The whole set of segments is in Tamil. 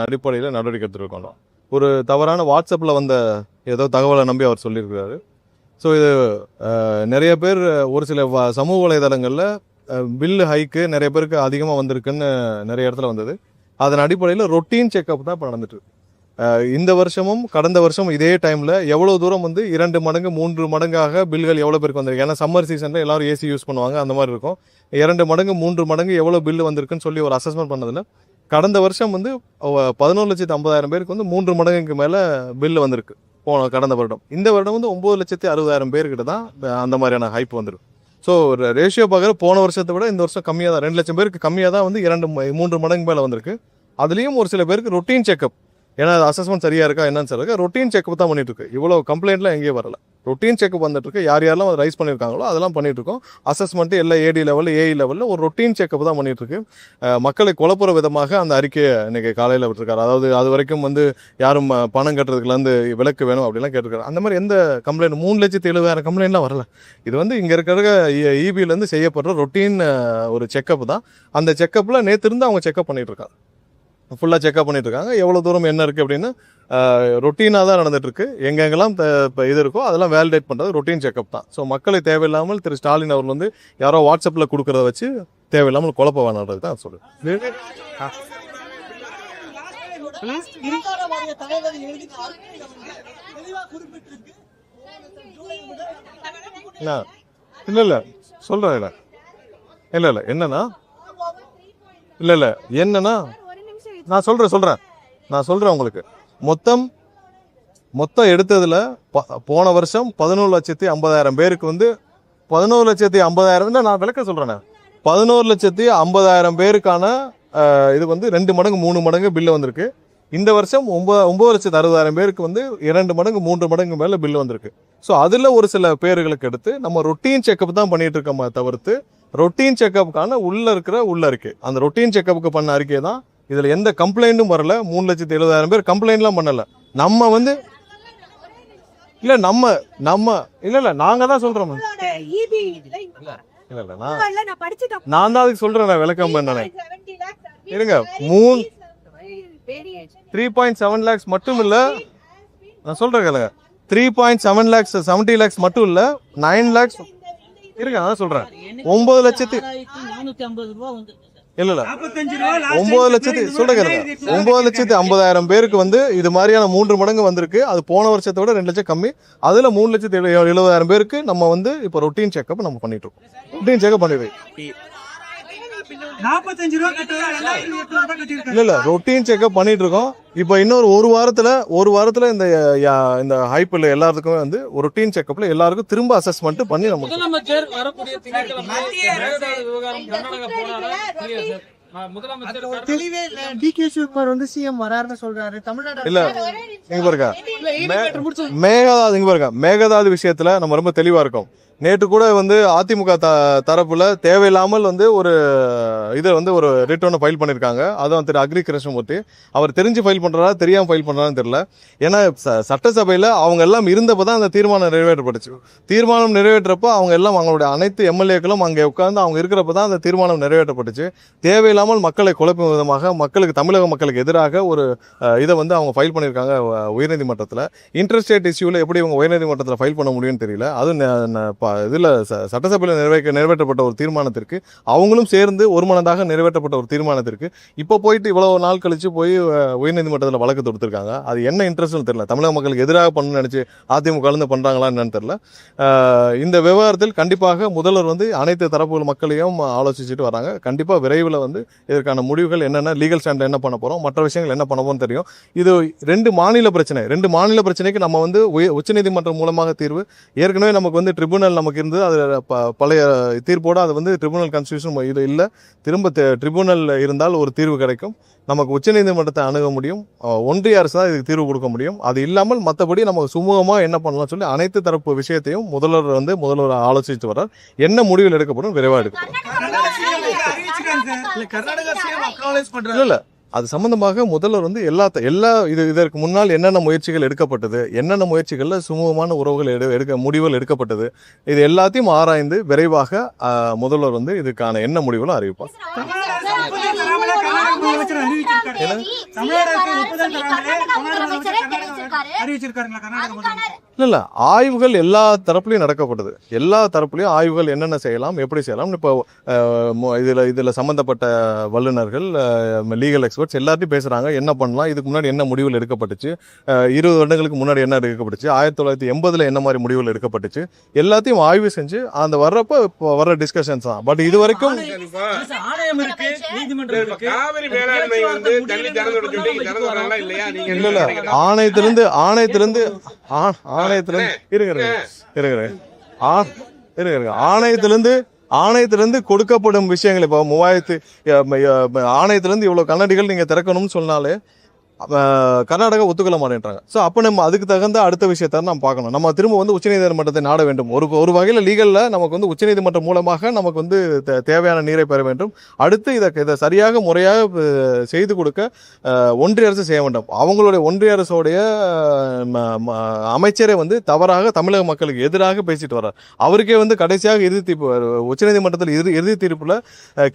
அடிப்படையில் நடவடிக்கை எடுத்துருக்கோம். ஒரு தவறான வாட்ஸ்அப்பில் வந்த ஏதோ தகவலை நம்பி அவர் சொல்லியிருக்கிறாரு. ஸோ இது நிறைய பேர் ஒரு சில சமூக வலைதளங்களில் பில்லு ஹைக்கு நிறைய பேருக்கு அதிகமாக வந்திருக்குன்னு நிறைய இடத்துல வந்தது. அதன் அடிப்படையில் ரொட்டீன் செக்அப் தான் இப்போ நடந்துட்டு இருக்கு. இந்த வருஷமும் கடந்த வருஷம் இதே டைமில் எவ்வளோ தூரம் வந்து 2 மடங்கு 3 மடங்காக பில்கள் எவ்வளோ பேருக்கு வந்திருக்கு. ஏன்னா சம்மர் சீசனில் எல்லாரும் ஏசி யூஸ் பண்ணுவாங்க, அந்த மாதிரி இருக்கும். 2 மடங்கு 3 மடங்கு எவ்வளோ பில்லு வந்திருக்குன்னு சொல்லி ஒரு அசஸ்மெண்ட் பண்ணதில் கடந்த வருஷம் வந்து 11,50,000 பேருக்கு வந்து 3 மடங்குக்கு மேலே பில்லு வந்திருக்கு கடந்த வருடம். இந்த வருடம் வந்து 9,60,000 பேர்கிட்ட தான் அந்த மாதிரியான ஹைப் வந்துருக்கு. ஸோ ரேஷியோ பார்க்குற போன வருஷத்தை விட இந்த வருஷம் கம்மியாக தான், 2 லட்சம் பேருக்கு கம்மியாக தான் வந்து 2-3 மடங்கு மேலே வந்திருக்கு. அதுலேயும் ஒரு சில பேருக்கு ரொட்டீன் செக்அப், ஏன்னா அசஸ்மெண்ட் சரியாக இருக்கா என்னன்னு சொல்லுங்க, ரொட்டீன் செக்அப் தான் பண்ணிட்டு இருக்கு. இவ்வளோ கம்ப்ளைண்ட்லாம் எங்கேயும் வரல, ரொட்டீன் செக்அப் வந்துட்டு இருக்கு. யாரெல்லாம் ரைஸ் பண்ணியிருக்காங்களோ அதெல்லாம் பண்ணிட்டு இருக்கோம். அசஸ்மெண்ட் எல்லாம் ஏடி லெவலில் ஏஇ லெவலில் ஒரு ரொட்டீன் செக்அப் தான் பண்ணிட்டு இருக்கு. மக்களை குழப்புற விதமாக அந்த அறிக்கையை இன்னைக்கு காலையில் விட்டுருக்காரு. அதாவது அது வரைக்கும் வந்து யாரும் பணம் கட்டுறதுக்குலேருந்து விலக்கு வேணும் அப்படிலாம் கேட்டிருக்காரு. அந்த மாதிரி எந்த கம்ப்ளைண்ட் 3,70,000 கம்ப்ளைண்ட்லாம் வரல. இது வந்து இங்கே இருக்கிற இபிலேருந்து செய்யப்படுற ரொட்டீன் ஒரு செக்அப் தான். அந்த செக்கப்பில் நேற்று இருந்து அவங்க செக்அப் பண்ணிட்டு இருக்காங்க, ஃபுல்லாக செக்அப் பண்ணிட்டு இருக்காங்க. எவ்வளோ தூரம் என்ன இருக்குது அப்படின்னு ரொட்டீனாக தான் நடந்துட்டு இருக்கு. எங்கெங்கெல்லாம் இப்போ இது இருக்கோ அதெல்லாம் வேலிடேட் பண்ணுறது ரொட்டீன் செக்அப் தான். ஸோ மக்களை தேவையில்லாமல் திரு ஸ்டாலின் அவர்கள் வந்து யாரோ வாட்ஸ்அப்பில் கொடுக்குறத வச்சு தேவையில்லாமல் குழப்ப வேணான்றது தான் சொல்லுவேன். இல்லை சொல்கிறேன், இல்லை என்னன்னா இல்லை என்னன்னா நான் சொல்கிறேன் உங்களுக்கு. மொத்தம் எடுத்ததில் போன வருஷம் 11,50,000 பேருக்கு வந்து 11,50,000 நான் விளக்க சொல்கிறேன். 11,50,000 பேருக்கான இது வந்து 2 மடங்கு 3 மடங்கு பில்லு வந்திருக்கு. இந்த வருஷம் 9,60,000 பேருக்கு வந்து 2 மடங்கு 3 மடங்கு மேலே பில்லு வந்திருக்கு. ஸோ அதில் ஒரு சில பேர்களுக்கு எடுத்து நம்ம ரொட்டீன் செக்அப் தான் பண்ணிட்டு இருக்கோமே தவிர்த்து ரொட்டீன் செக்அப்புக்கான உள்ள அறிக்கை, அந்த ரொட்டீன் செக்அப்புக்கு பண்ண அறிக்கை தான். இதில் எந்த கம்ப்ளைண்ட்டும் வரல. 3,70,000 பேர் கம்ப்ளைண்ட்லாம் பண்ணல. நம்ம வந்து இல்லை நாங்கள் தான் சொல்கிறோம். நான் தான் அதுக்கு சொல்கிறேன் விளக்கம் என்னன்னு. இருங்க, 3.7 lakhs மட்டும் இல்லை, நான் சொல்கிறேன் கேளுங்க. 3.7 lakhs 70 lakhs மட்டும் இல்லை, 9 lakhs இருங்க, நான் சொல்கிறேன். 9 லட்சத்து இல்ல 9 லட்சத்து சொல்லுங்க, 9,50,000 பேருக்கு வந்து இது மாதிரியான 3 மடங்கு வந்திருக்கு. அது போன வருஷத்தை விட 2 லட்சம் கம்மி. அதுல 3,70,000 பேருக்கு நம்ம வந்து இப்போ ரொட்டீன் செக்அப் நம்ம பண்ணிட்டு இருக்கோம். ரொட்டீன் செக்அப் பண்ணிடுறோம். இல்ல ரொட்டீன் செக்அப் பண்ணிட்டு இருக்கோம். இப்போ இன்னொரு ஒரு வாரத்துல இந்த ஹைப்பில் எல்லாத்துக்குமே வந்து ஒரு ரொட்டீன் செக்அப்ல எல்லாருக்கும் திரும்ப அசஸ்மெண்ட் பண்ணி நம்ம மேகதாது விஷயத்துல நம்ம ரொம்ப தெளிவா இருக்கோம். நேற்று கூட வந்து அதிமுக தரப்புல தேவையில்லாமல் வந்து ஒரு ஒரு ரிட்டர்னை ஃபைல் பண்ணியிருக்காங்க. அதுவும் திரு அக்ரி கிருஷ்ணமூர்த்தி அவர் தெரிஞ்சு ஃபைல் பண்றாரா தெரியாம ஃபைல் பண்றான்னு தெரியல. ஏன்னா சட்டசபையில அவங்க எல்லாம் இருந்தப்பதான் அந்த தீர்மானம் நிறைவேற்றப்பட்டுச்சு. தீர்மானம் நிறைவேற்றப்போ அவங்க எல்லாம் அவங்களுடைய அனைத்து எம்எல்ஏக்களும் அங்கே உட்கார்ந்து அவங்க இருக்கிறப்பதான் அந்த தீர்மானம் நிறைவேற்றப்பட்டுச்சு. தேவையில்லாமல் மக்களை குழப்பும் விதமாக தமிழக மக்களுக்கு எதிராக ஒரு இதை வந்து அவங்க ஃபைல் பண்ணியிருக்காங்க உயர்நீதிமன்றத்தில். இன்டர்ஸ்டேட் இஷ்யூல எப்படி இவங்க உயர்நீதிமன்றத்தில் ஃபைல் பண்ண முடியும்னு தெரியல. அது இதில் சட்டசபையில் நிறைவேற்றப்பட்ட ஒரு தீர்மானத்திற்கு அவங்களும் சேர்ந்து ஒருமனதாக நிறைவேற்றப்பட்ட ஒரு தீர்மானத்திற்கு இப்போ போயிட்டு இவ்வளவு நாள் கழிச்சு போய் உயர்நீதிமன்றத்தில் வழக்கு தொடுத்திருக்காங்க. அது என்ன இன்ட்ரெஸ்ட்னு தெரியல. தமிழக மக்களுக்கு எதிராக பண்ணணும்னு நினைச்சு அதிமுக கலந்து பண்றாங்களா என்னன்னு தெரியல. இந்த விவகாரத்தில் கண்டிப்பாக முதல்வர் வந்து அனைத்து தரப்பு மக்களையும் ஆலோசிச்சுட்டு வராங்க. கண்டிப்பாக விரைவில் வந்து இதற்கான முடிவுகள் என்னென்ன, லீகல் ஸ்டாண்ட் என்ன பண்ண போறோம், மற்ற விஷயங்கள் என்ன பண்ண போறோம் தெரியும். இது 2 மாநில பிரச்சனைக்கு நம்ம வந்து உச்சநீதிமன்றம் மூலமாக தீர்வு. ஏற்கனவே நமக்கு வந்து ட்ரிபுனல் நமக்கு இருந்தது. அது பழைய தீர்ப்போடு அது வந்து ட்ரிபுனல் கான்ஸ்டிடியூஷன் இது இல்லை. திரும்ப ட்ரிபுனல் இருந்தால் ஒரு தீர்வு கிடைக்கும். நமக்கு உச்சநீதிமன்றத்தை அணுக முடியும். ஒன்றிய அரசு தான் இதுக்கு தீர்வு கொடுக்க முடியும். அது இல்லாமல் மற்றபடி நம்ம சுமூகமாக என்ன பண்ணலாம் சொல்லி அனைத்து தரப்பு விஷயத்தையும் முதல்வர் ஆலோசித்து வர்றார். என்ன முடிவில் எடுக்கப்படும் விரைவாக எடுக்கப்படும். இல்லை அது சம்பந்தமாக முதல்வர் வந்து இதற்கு முன்னால் என்னென்ன முயற்சிகள் எடுக்கப்பட்டது, என்னென்ன முயற்சிகளில் சுமூகமான உறவுகள் முடிவுகள் எடுக்கப்பட்டது, இது எல்லாத்தையும் ஆராய்ந்து விரைவாக முதல்வர் வந்து இதுக்கான என்ன முடிவுகளும் அறிவிப்பார். முதலமைச்சர் அறிவிச்சிருக்காரு. தமிழ்நாடு ஒப்புதல் தராமலே அறிவிச்சிருக்காருங்களா கர்நாடக முதலமைச்சர்? இல்லை ஆய்வுகள் எல்லா தரப்புலையும் நடக்கப்பட்டது. எல்லா தரப்புலையும் ஆய்வுகள் என்னென்ன செய்யலாம், எப்படி செய்யலாம். இப்போ இதில் சம்மந்தப்பட்ட வல்லுநர்கள், லீகல் எக்ஸ்பர்ட்ஸ் எல்லாத்தையும் பேசுகிறாங்க. என்ன பண்ணலாம், இதுக்கு முன்னாடி என்ன முடிவுகள் எடுக்கப்பட்டுச்சு, 20 வருடங்களுக்கு முன்னாடி என்ன எடுக்கப்பட்டுச்சு, 1980 என்ன மாதிரி முடிவுகள் எடுக்கப்பட்டுச்சு, எல்லாத்தையும் ஆய்வு செஞ்சு அந்த வர்றப்போ இப்போ வர்ற டிஸ்கஷன்ஸ் தான். பட் இது வரைக்கும் ஆணையம் இருக்கு, நீதிமன்றம் இருக்கு. காவிரி மேலாண்மை வந்து தண்ணி திறந்து விட சொல்லி திறந்து வராங்களா இல்லையா? நீங்க இல்லை ஆணையத்திலிருந்து ஆணையத்திலிருந்து கொடுக்கப்படும் விஷயங்கள் இப்போ 3000 ஆணையத்திலிருந்து இவ்வளவு கண்ணாடிகள் நீங்க திறக்கணும்னு சொன்னாலே கர்நாடகா ஒத்துக்கொள்ள மாட்டேன்றாங்க. ஸோ அப்போ நம்ம அதுக்கு தகுந்த அடுத்த விஷயத்தை நம்ம பார்க்கணும். நம்ம திரும்ப வந்து உச்சநீதிமன்றத்தை நாட வேண்டும். ஒரு வகையில் லீகலில் நமக்கு வந்து உச்சநீதிமன்றம் மூலமாக நமக்கு வந்து தேவையான நீரை பெற வேண்டும். அடுத்து இதை சரியாக முறையாக செய்து கொடுக்க ஒன்றிய அரசு செய்ய வேண்டும். அவங்களுடைய ஒன்றிய அரசோடைய அமைச்சரே வந்து தவறாக தமிழக மக்களுக்கு எதிராக பேசிட்டு வர்றார். அவருக்கே வந்து கடைசியாக இறுதி தீர்ப்பு உச்சநீதிமன்றத்தில் இறுதி தீர்ப்பில்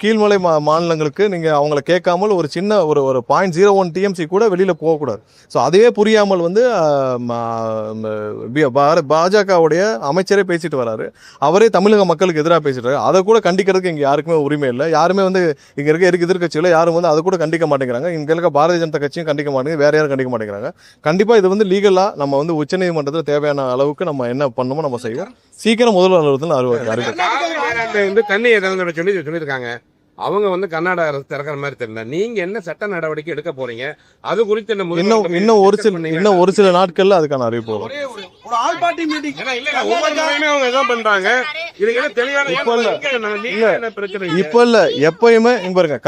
கீழ்மலை மாநிலங்களுக்கு நீங்கள் அவங்கள கேட்காமல் ஒரு சின்ன ஒரு 0.01 TMC கூட வெளியில போகக்கூடாது. ஸோ அதுவே புரியாமல் வந்து பாஜகவுடைய அமைச்சரே பேசிட்டு வராரு. அவரே தமிழக மக்களுக்கு எதிராக பேசிட்டு அதை கூட கண்டிக்கிறதுக்கு இங்க யாருக்குமே உரிமை இல்லை. யாருமே வந்து இங்க இருக்க எதிர்கட்சிகளை யாரும் வந்து அதை கூட கண்டிக்க மாட்டேங்கிறாங்க. இங்க இருக்க பாரதிய ஜனதா கட்சியும் கண்டிக்க மாட்டேங்குது, வேற யாரும் கண்டிக்க மாட்டேங்கிறாங்க. கண்டிப்பா இது வந்து லீகலா நம்ம வந்து உச்சநீதிமன்றத்தில் தேவையான அளவுக்கு நம்ம என்ன பண்ணணுமோ நம்ம செய்வோம். சீக்கிரம் முதல்வர் அறிவிப்பு வந்து தண்ணியை திறந்து சொல்லி சொல்லியிருக்காங்க. அவங்க வந்து கர்நாடக அரசு திறக்கிற மாதிரி தெரியல. நீங்க என்ன சட்ட நடவடிக்கை எடுக்க போறீங்க, அது குறித்து இன்னும் ஒரு சில நாட்கள்ல அதுக்கான அறிவிப்பு வரும். ஒரு ஆல் பார்ட்டி மீட்டிங் ஒவ்வொரு முறையுமே அவங்க எதாவது பண்றாங்க. இதுக்கு தெளிவான இப்ப இல்ல எப்பயுமே பாருங்க,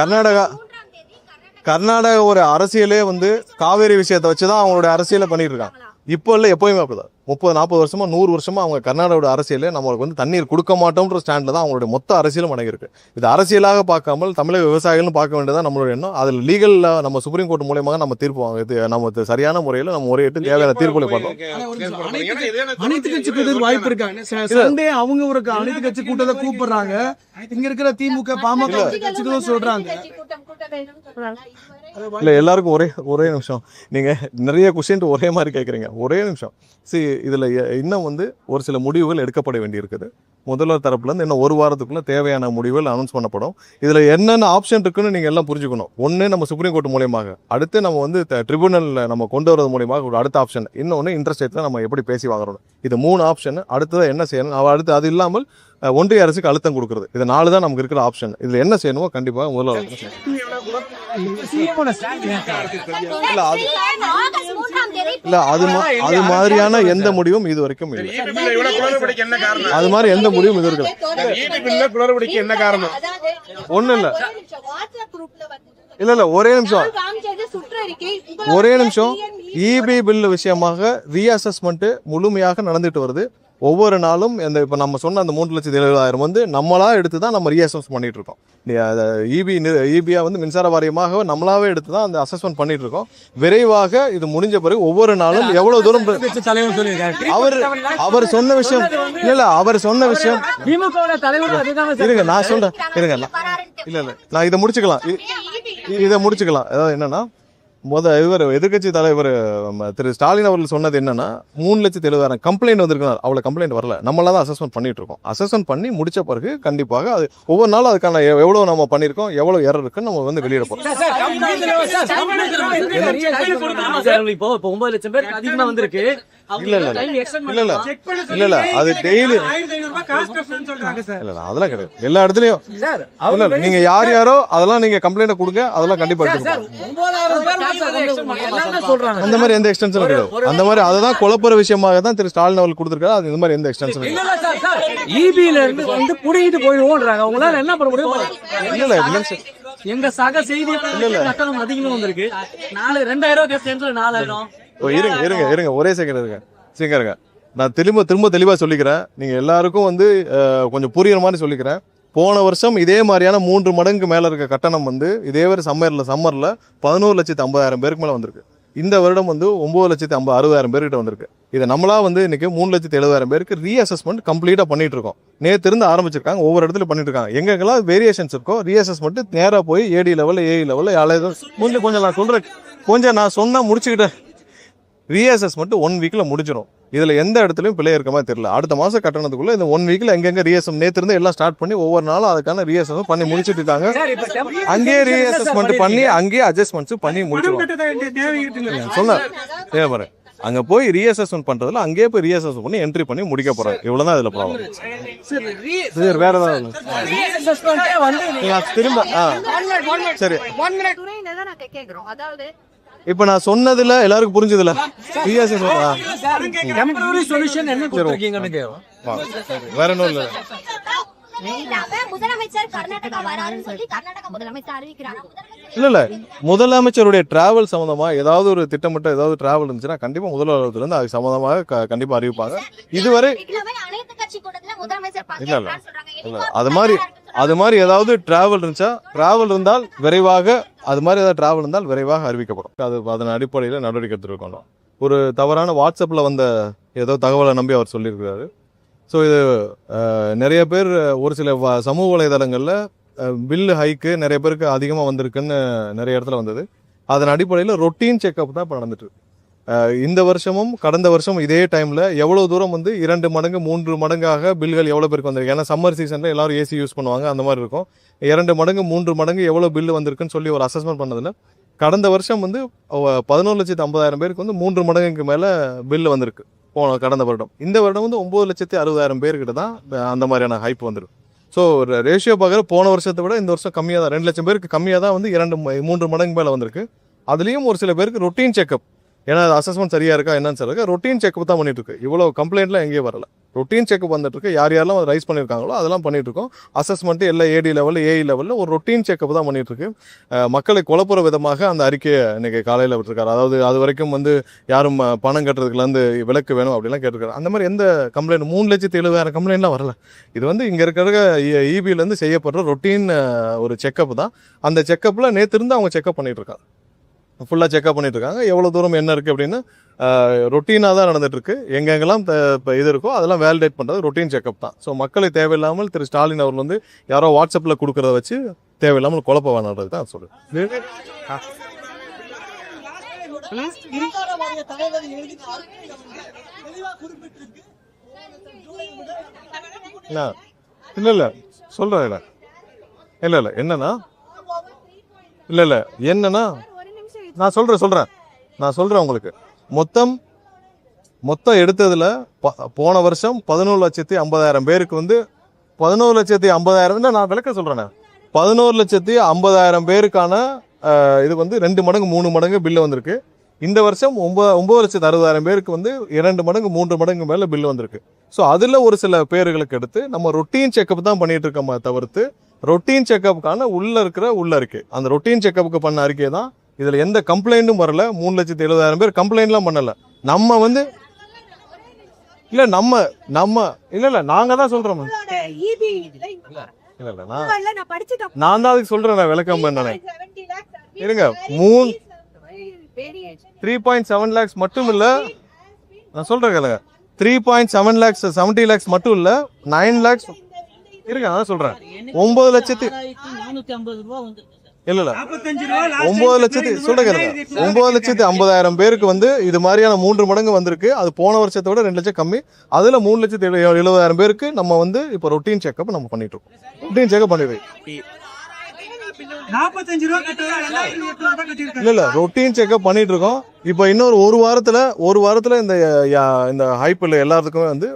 கர்நாடகா ஒரு அரசியலே வந்து காவேரி விஷயத்தை வச்சுதான் அவங்களுடைய அரசியலை பண்ணிட்டு இருக்காங்க. இப்போ இல்லை, எப்போயுமே அப்படிதான். 30-40 வருஷமா 100 வருஷமா அவங்க கர்நாடகாவோட அரசியலே நம்மளுக்கு வந்து தண்ணீர் கொடுக்க மாட்டோம்ன்ற ஸ்டாண்ட்ல தான் அவங்களுடைய மொத்த அரசியலும் அடங்கியிருக்கு. இது அரசியலாக பார்க்காமல் தமிழக விவசாயிகள்னு பார்க்க வேண்டியதான் நம்மளுடைய எண்ணம். அதில் லீகல்ல நம்ம சுப்ரீம் கோர்ட் மூலமாக நம்ம தீர்ப்பு வாங்க, நம்ம சரியான முறையில் நம்ம முறையிட்டு தேவையான தீர்ப்புகளை பண்ணோம். அனைத்து கட்சி கூட்டத்துக்கு வாய்ப்பு இருக்காங்க. சண்டே அவங்க ஒரு அனைத்து கட்சி கூட்டத்தை கூப்பிடுறாங்க. இங்க இருக்கிற திமுக பாமக கட்சிகளும் சொல்றாங்க. இல்ல எல்லாருக்கும் ஒரே நிமிஷம், நீங்க நிறைய கொஸ்டின் ஒரே மாதிரி கேட்குறீங்க. ஒரே நிமிஷம். இதுல இன்னும் வந்து ஒரு சில முடிவுகள் எடுக்கப்பட வேண்டி இருக்குது. முதல்வர் தரப்புல இருந்து இன்னும் 1 வாரத்துக்குள்ள தேவையான முடிவுகள் அனௌன்ஸ் பண்ணப்படும். இதுல என்னென்ன ஆப்ஷன் இருக்குன்னு நீங்க எல்லாம் புரிஞ்சுக்கணும். ஒன்னு நம்ம சுப்ரீம் கோர்ட் மூலமாக, அடுத்து நம்ம வந்து ட்ரிபியூனல்ல நம்ம கொண்டு வரது மூலமாக ஒரு அடுத்த ஆப்ஷன், இன்னொன்னு இன்ட்ரெஸ்ட் ரேட்ல நம்ம எப்படி பேசி வாங்குறோம். இது 3 ஆப்ஷன். அடுத்தது என்ன செய்யணும், அடுத்து அது இல்லாமல் ஒன்றிய அரசுக்கு அழுத்தம் கொடுக்கறது, இது 4 தான் நமக்கு இருக்கிற ஆப்ஷன். இதுல என்ன செய்யணுமோ கண்டிப்பாக முதல்வர் அது மாதிரியான எந்த முடிவும் இது வரைக்கும் இல்லை. அது மாதிரி எந்த முடிவும் இது வரைக்கும் என்ன காரணம் ஒண்ணும் இல்ல. இல்ல ஒரே நிமிஷம். இபி பில் விஷயமாக ரீஅசஸ்மெண்ட் முழுமையாக நடந்துட்டு வருது. ஒவ்வொரு நாளும் இப்போ நம்ம சொன்ன அந்த 3,70,000 வந்து நம்மளா எடுத்து தான் நம்ம ரீஅசஸ் பண்ணிட்டு இருக்கோம். இபியா வந்து மின்சார வாரியமாக நம்மளாவே எடுத்து தான் அந்த அசஸ்மெண்ட் பண்ணிட்டு இருக்கோம். விரைவாக இது முடிஞ்ச பிறகு ஒவ்வொரு நாளும் எவ்வளவு தூரம் அவர் சொன்ன விஷயம் அவர் சொன்ன விஷயம் இருங்க நான் சொல்றேன் இல்ல நான் இதை முடிச்சுக்கலாம். அதாவது என்னன்னா, இவர் எதிர்கட்சி தலைவர் திரு ஸ்டாலின் அவர்கள் சொன்னது என்னன்னா, 3,70,000 கம்ப்ளைண்ட் வந்திருக்கிறார். அவ்வளவு கம்ப்ளைண்ட் வரல, நம்மளால தான் அசஸ்மெண்ட் பண்ணிட்டு இருக்கோம். அசஸ்மெண்ட் பண்ணி முடிச்ச பிறகு கண்டிப்பாக அது ஒவ்வொரு நாளும் அதுக்கான எவ்வளவு நம்ம பண்ணிருக்கோம், எவ்வளவு எரர் இருக்குன்னு நம்ம வந்து வெளியிட போறோம். இப்போ 9 லட்சம் பேருக்கு அதிகமா வந்திருக்கு. இல்ல அது டெய்லி அதெல்லாம் கிடையாது. எல்லா இடத்துலயும் நீங்க யாரோ அதெல்லாம் நீங்க கம்ப்ளைண்ட் கொடுங்க, அதெல்லாம் கண்டிப்பா அந்த மாதிரி எந்த எக்ஸ்டென்ஷனும் கிடையாது. அந்த மாதிரி அதுதான் குழப்பற விஷயமாக தான் திரு ஸ்டாலின் அவர்கள் கொடுத்திருக்காரு. அது இந்த மாதிரி எந்த எக்ஸ்டென்ஷனும் இபில இருந்து வந்து புடிங்கிட்டு போயிடுவோம்ன்றாங்க. அவங்களால என்ன பண்ண முடியும்? எங்க சக செய்தி கட்டணம் அதிகமா வந்திருக்கு. 2,000 கேப்டன் 4,000. இருங்க ஒரே செகண்ட் இருங்க. நான் திரும்ப தெளிவா சொல்லிக்கிறேன். நீங்க எல்லாருக்கும் வந்து கொஞ்சம் புரியுற மாதிரி சொல்லிக்கிறேன். போன வருஷம் இதே மாதிரியான 3 மடங்கு மேல இருக்க கட்டணம் வந்து இதே மாதிரி சம்மர்ல 11,50,000 பேருக்கு மேல வந்திருக்கு. இந்த வருடம் வந்து 9,60,000 பேர்கிட்ட வந்திருக்கு. இதை நம்மளா வந்து இன்னைக்கு 3,70,000 பேருக்கு ரீஅசஸ்மெண்ட் கம்ப்ளீட்டா பண்ணிட்டு இருக்கோம். நேற்று இருந்து ஆரம்பிச்சிருக்காங்க, ஒவ்வொரு இடத்துல பண்ணிட்டு இருக்காங்க. எங்கெங்கெல்லாம் வேரியேஷன்ஸ் இருக்கோ ரீஅசஸ்மெண்ட் நேரா போய் ஏடி லெவல்ல ஏஇ லெவல்ல கொஞ்சம் நான் சொல்றேன், கொஞ்சம் நான் சொன்னா முடிச்சுக்கிட்டேன். ரீஅசஸ்மெண்ட் 1 வீக்ல முடிஞ்சிடும். இதுல எந்த இடத்துலயும் பிழை இருக்க மாதிரி தெரியல. அடுத்த மாசம் கட்டணத்துக்குள்ள இந்த 1 வீக்ல எங்கெங்க ரீஅசஸ் நேற்று இருந்து எல்லாம் ஸ்டார்ட் பண்ணி ஒவ்வொரு நாளும் அதுக்கான ரீஅசஸ்மெண்ட் பண்ணி முடிச்சிட்டு இருக்காங்க. அங்கேயே ரீஅசஸ்மெண்ட் பண்ணி அங்கேயே அட்ஜஸ்ட்மெண்ட்ஸ் பண்ணி முடிச்சிருவாங்க. சொன்ன பாரு, அங்க போய் ரீஅசஸ்மெண்ட் பண்றதுல அங்கேயே போய் ரீஅசஸ்மெண்ட் பண்ணி என்ட்ரி பண்ணி முடிக்க போறாங்க. இவ்வளவுதான் இதுல ப்ராப்ளம். சரி, வேற ஏதாவது திரும்ப சரி. இப்ப நான் சொன்னதுல எல்லாருக்கும் புரிஞ்சதுல வேற ஒன்றும் இல்ல. இல்ல முதலமைச்சருடைய டிராவல் சம்பந்தமா ஏதாவது ஒரு திட்டமிட்ட ஏதாவது டிராவல் இருந்துச்சுன்னா கண்டிப்பா முதல்வரத்துல இருந்து அது சம்பந்தமாக கண்டிப்பா அறிவிப்பாங்க. இதுவரை இல்ல அது மாதிரி ஏதாவது டிராவல் இருந்துச்சா, டிராவல் இருந்தால் விரைவாக அது மாதிரி ஏதாவது டிராவல் இருந்தால் விரைவாக அறிவிக்கப்படும். அது அதன் அடிப்படையில் நடவடிக்கை எடுத்துருக்கோம். ஒரு தவறான வாட்ஸ்அப்பில் வந்த ஏதோ தகவலை நம்பி அவர் சொல்லியிருக்கிறாரு. ஸோ இது நிறைய பேர் ஒரு சில சமூக வலைதளங்களில் பில்லு ஹைக்கு நிறைய பேருக்கு அதிகமாக வந்திருக்குன்னு நிறைய இடத்துல வந்தது. அதன் அடிப்படையில் ரொட்டீன் செக்அப் தான் இப்போ நடந்துட்டு இருக்கு. இந்த வருஷமும் கடந்த வருஷம் இதே டைமில் எவ்வளோ தூரம் வந்து 2 மடங்கு 3 மடங்காக பில்கள் எவ்வளோ பேருக்கு வந்திருக்கு. ஏன்னா சம்மர் சீசனில் எல்லாரும் ஏசி யூஸ் பண்ணுவாங்க, அந்த மாதிரி இருக்கும். 2 மடங்கு 3 மடங்கு எவ்வளோ பில்லு வந்திருக்குன்னு சொல்லி ஒரு அசஸ்மெண்ட் பண்ணதில் கடந்த வருஷம் வந்து 11,50,000 பேருக்கு வந்து 3 மடங்குக்கு மேலே பில்லு வந்திருக்கு கடந்த வருடம். இந்த வருடம் வந்து 9,60,000 பேர்கிட்ட தான் அந்த மாதிரியான ஹைப் வந்துருக்கு. ஸோ ரேஷியோ பார்க்குற போன வருஷத்தை விட இந்த வருஷம் கம்மியாக தான், 2 லட்சம் பேருக்கு கம்மியாக தான் வந்து 2-3 மடங்கு மேலே வந்திருக்கு. அதுலேயும் ஒரு சில பேருக்கு ரொட்டீன் செக்அப், ஏன்னா அசஸ்மெண்ட் சரியா இருக்கா என்னன்னு சொல்லுங்க, ரொட்டீன் செக்அப் தான் பண்ணிட்டு இருக்கு. இவ்வளோ கம்ப்ளைண்ட்லாம் எங்கேயும் வரல, ரொட்டீன் செக்அப் வந்துட்டு இருக்கு. யாரெல்லாம் ரைஸ் பண்ணியிருக்காங்களோ அதெல்லாம் பண்ணிட்டு இருக்கோம். அசஸ்மெண்ட் எல்லாம் ஏடி லெவலில் ஏஇ லெவலில் ஒரு ரொட்டீன் செக்அப் தான் பண்ணிட்டு இருக்கு. மக்களை குழப்புற விதமாக அந்த அறிக்கையை இன்னைக்கு காலையில் விட்டுருக்காரு. அதாவது அது வரைக்கும் வந்து யாரும் பணம் கட்டுறதுக்குலேருந்து விலக்கு வேணும் அப்படிலாம் கேட்டிருக்காரு. அந்த மாதிரி எந்த கம்ப்ளைண்ட் 3,70,000 கம்ப்ளைண்ட்லாம் வரல. இது வந்து இங்கே இருக்கிற இபிலேருந்து செய்யப்படுற ரொட்டீன் ஒரு செக்அப் தான். அந்த செக்அப்பில் நேற்று இருந்து அவங்க செக்அப் பண்ணிட்டு இருக்காங்க, ஃபுல்லாக செக்அப் பண்ணிட்டு இருக்காங்க. எவ்வளோ தூரம் என்ன இருக்குது அப்படின்னு ரொட்டீனாக தான் நடந்துட்டு இருக்கு. எங்கெங்கெல்லாம் இப்போ இது இருக்கோ அதெல்லாம் வேலிடேட் பண்ணுறது ரொட்டீன் செக்அப் தான். ஸோ மக்களை தேவையில்லாமல் திரு ஸ்டாலின் அவர்கள் வந்து யாரோ வாட்ஸ்அப்பில் கொடுக்குறத வச்சு தேவையில்லாமல் குழப்ப வேணான்றது தான் சொல்லுவேன். இல்லை சொல்கிறேன் இல்லை என்னன்னா இல்லை என்னன்னா நான் சொல்றேன் உங்களுக்கு மொத்தம் எடுத்ததுல போன வருஷம் 11,50,000 பேருக்கு வந்து 11,50,000 நான் விளக்க சொல்றேன். 11,50,000 பேருக்கான இது வந்து 2 மடங்கு 3 மடங்கு பில்லு வந்திருக்கு. இந்த வருஷம் 9,60,000 பேருக்கு வந்து 2 மடங்கு 3 மடங்கு மேல பில்லு வந்திருக்கு. ஸோ அதுல ஒரு சில பேர்களுக்கு எடுத்து நம்ம ரொட்டீன் செக்அப் தான் பண்ணிட்டு இருக்கோமே தவிர்த்து ரொட்டீன் செக்அப்புக்கான உள்ள இருக்கு. அந்த ரொட்டீன் செக்அப்புக்கு பண்ண அறிக்கை தான். இதுல எந்த கம்ப்ளைண்ட்டும் வரல. 3,70,000 பேர் கம்ப்ளைண்ட்லாம் பண்ணல. நம்ம வந்து இல்ல நாங்க தான் சொல்றோம். நான் தான் அதுக்கு சொல்றேன், விளக்கம் பண்ணேன். இருங்க, 3.7 lakhs மட்டும் இல்ல, நான் சொல்றேன் கேளுங்க. 3.7 lakhs 70 lakhs மட்டும் இல்ல, 9 lakhs இருங்க, நான் சொல்றேன். 9 லட்சத்து இல்ல 9 லட்சத்து சொல்றேன் 9,50,000 பேருக்கு வந்து இது மாதிரியான 3 மடங்கு வந்திருக்கு. அது போன வருஷத்தை விட 2 லட்சம் கம்மி. அதுல 3,70,000 பேருக்கு நம்ம வந்து இப்போ ரொட்டீன் செக்அப் நம்ம பண்ணிட்டு இருக்கோம். ரொட்டீன் செக்அப் பண்ணிடுறோம். இல்ல ரொட்டீன் செக்அப் பண்ணிட்டு இருக்கோம். இப்போ இன்னொரு ஒரு வாரத்துல இந்த ஹைப்பில் எல்லாத்துக்குமே வந்து